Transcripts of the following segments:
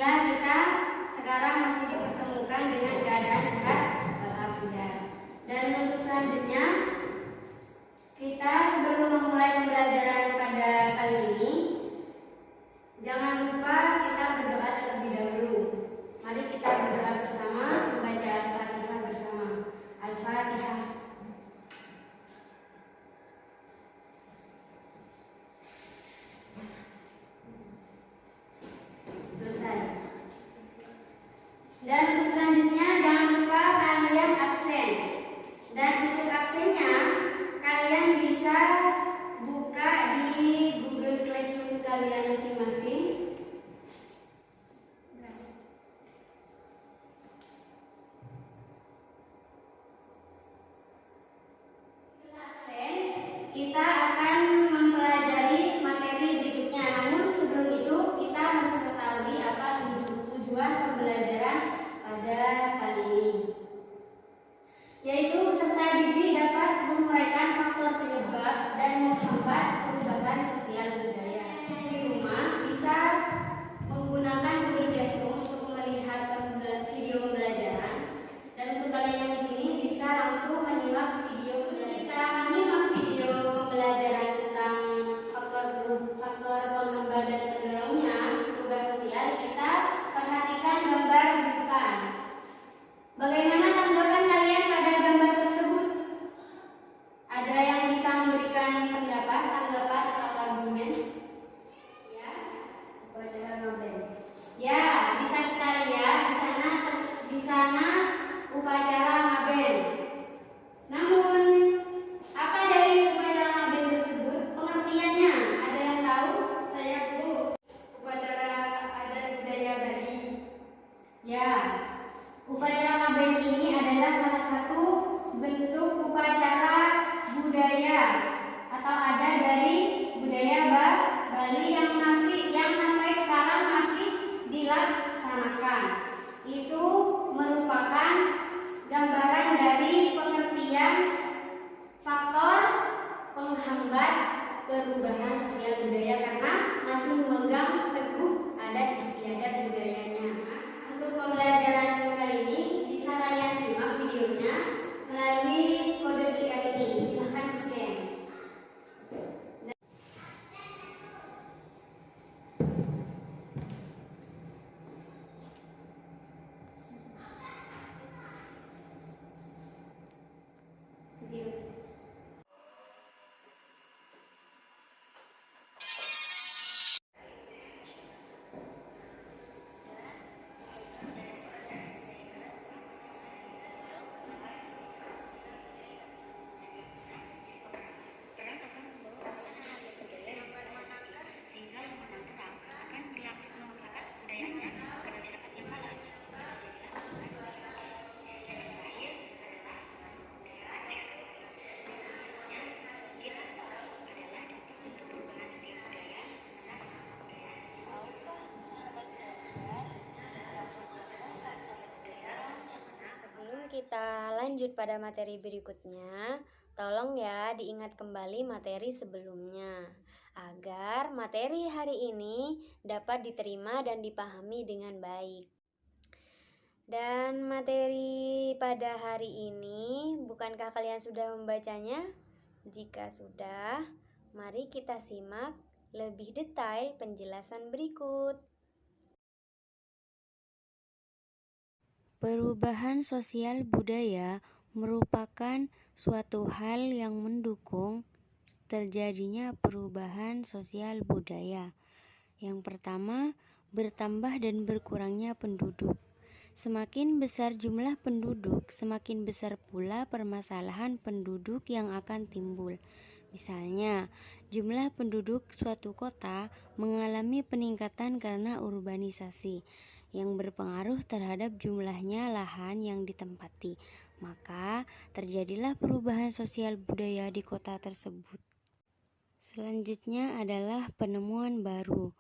Alhamdulillah kita sekarang masih dipertemukan dengan keadaan sehat walafiat. Dan untuk selanjutnya, kita sebelum memulai pembelajaran pada kali ini, jangan lupa kita berdoa terlebih dahulu. Mari kita berdoa bersama, membaca Al-Fatihah bersama. Al-Fatihah. Selesai. Dan untuk selanjutnya, jangan lupa kalian absen. Dan untuk absennya, kalian bisa buka di Google Classroom kalian masing-masing. Absen, kita akan mempelajari materi berikutnya. Namun sebelum itu, kita harus mengetahui apa tujuan pembelajaran pada kali ini, yaitu peserta didik dapat menguraikan faktor penyebab dan menghambat perubahan sosial budaya. Di rumah bisa menggunakan Google Classroom untuk melihat video pembelajaran, dan untuk kalian yang di sini bisa langsung menyimak video pembelajaran. Kita menyimak video pembelajaran tentang faktor penghambat dan pendorongnya perubahan sosial. Kita perhatikan gambar di depan. Bagaimana tanggapan kalian pada gambar tersebut? Ada yang bisa memberikan pendapat, tanggapan atau argumen? Ya, upacara Nobel. Ya, bisa kita lihat di sana upacara Nobel. Namun, apa dari upacara Nobel tersebut? Pengertiannya, ada yang tahu? Saya Bu. Upacara adat budaya Bali. Ya. Upacara Nobel ini adalah salah satu bentuk upacara budaya atau ada dari budaya Bali yang sampai sekarang masih dilaksanakan. Itu merupakan gambaran dari pengertian faktor penghambat perubahan sosial budaya karena masih memegang teguh adat istiadat budayanya. Untuk pembelajaran kali ini bisa kalian simak videonya melalui kode QR ini. Silahkan di-scan. Kita lanjut pada materi berikutnya. Tolong ya diingat kembali materi sebelumnya agar materi hari ini dapat diterima dan dipahami dengan baik. Dan materi pada hari ini, bukankah kalian sudah membacanya? Jika sudah, mari kita simak lebih detail penjelasan berikut. Perubahan sosial budaya merupakan suatu hal yang mendukung terjadinya perubahan sosial budaya. Yang pertama, bertambah dan berkurangnya penduduk. Semakin besar jumlah penduduk, semakin besar pula permasalahan penduduk yang akan timbul. Misalnya, jumlah penduduk suatu kota mengalami peningkatan karena urbanisasi yang berpengaruh terhadap jumlahnya lahan yang ditempati. Maka, terjadilah perubahan sosial budaya di kota tersebut. Selanjutnya adalah penemuan baru.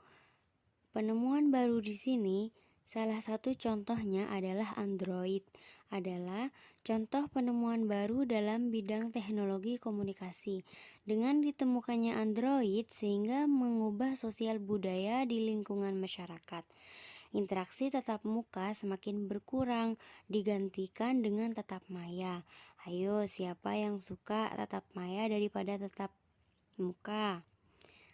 Penemuan baru di sini salah satu contohnya adalah Android. Adalah contoh penemuan baru dalam bidang teknologi komunikasi. Dengan ditemukannya Android sehingga mengubah sosial budaya di lingkungan masyarakat. interaksi tatap muka semakin berkurang, digantikan dengan tatap maya. Ayo, siapa yang suka tatap maya daripada tatap muka?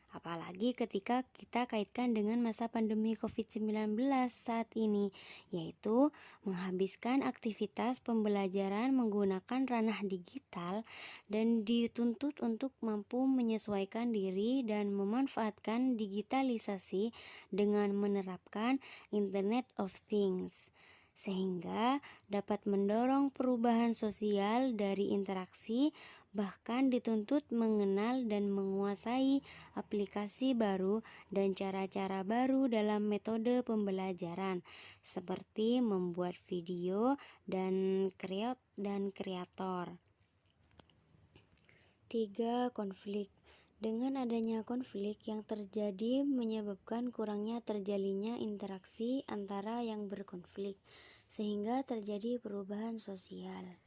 Apalagi ketika kita kaitkan dengan masa pandemi COVID-19 saat ini, yaitu menghabiskan aktivitas pembelajaran menggunakan ranah digital dan dituntut untuk mampu menyesuaikan diri dan memanfaatkan digitalisasi dengan menerapkan Internet of Things, sehingga dapat mendorong perubahan sosial dari interaksi, bahkan dituntut mengenal dan menguasai aplikasi baru dan cara-cara baru dalam metode pembelajaran, seperti membuat video dan kreator. 3. Konflik. Dengan adanya konflik yang terjadi menyebabkan kurangnya terjalinnya interaksi antara yang berkonflik, sehingga terjadi perubahan sosial.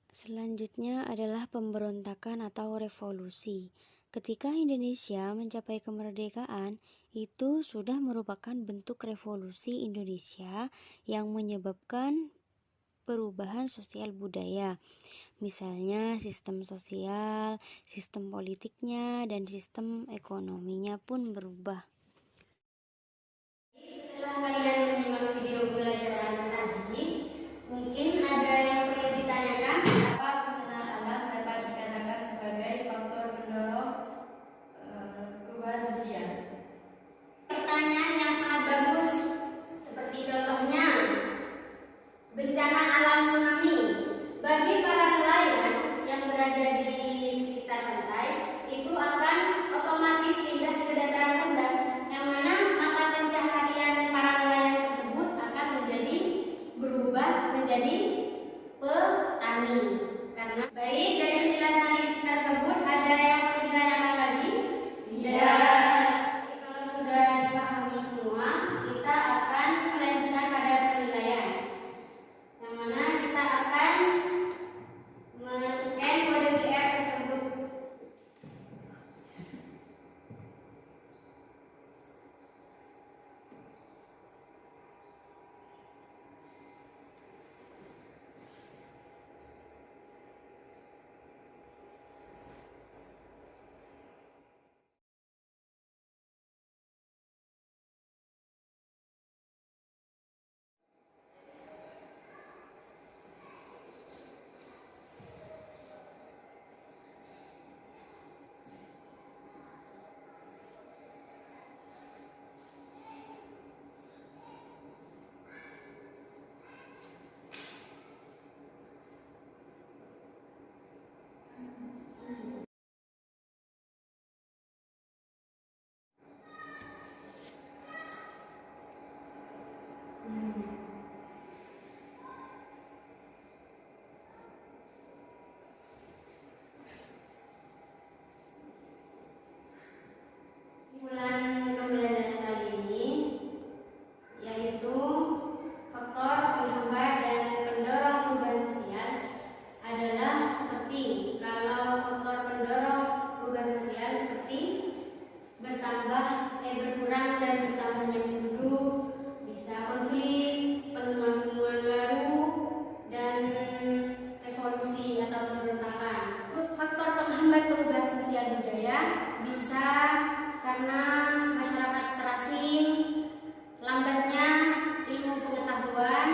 Selanjutnya adalah pemberontakan atau revolusi. Ketika Indonesia mencapai kemerdekaan, itu sudah merupakan bentuk revolusi Indonesia yang menyebabkan perubahan sosial budaya. Misalnya sistem sosial, sistem politiknya, dan sistem ekonominya pun berubah. Setelah kalian menyimak video pelajaran tadi, mungkin ada yang perlu ditanyakan. Apa bencana alam dapat dikatakan sebagai faktor pendorong perubahan sosial? Pertanyaan yang sangat bagus. Seperti contohnya, bencana alam tsunami. Bagi para nelayan yang berada di sekitar pantai, itu akan otomatis pindah ke dataran rendah, yang mana mata pencaharian para nelayan tersebut akan berubah menjadi petani. Karena baik, dari penjelasan tersebut ada yang perlu ditanyakan lagi? Tidak. Kalau sudah dipahami semua, kita akan melanjutkan pada penilaian, yang mana kita akan men-scan kode QR tersebut. Simpulan pembelajaran kali ini yaitu faktor penghambat dan pendorong perubahan sosial adalah seperti, kalau faktor pendorong perubahan sosial seperti berkurang dan bertambahnya penduduk, bisa konflik, penemuan-penemuan baru, dan revolusi atau pemberontakan. Faktor penghambat perubahan sosial budaya bisa karena masyarakat terasing, lambatnya ilmu pengetahuan,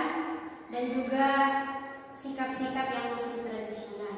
dan juga sikap-sikap yang masih tradisional.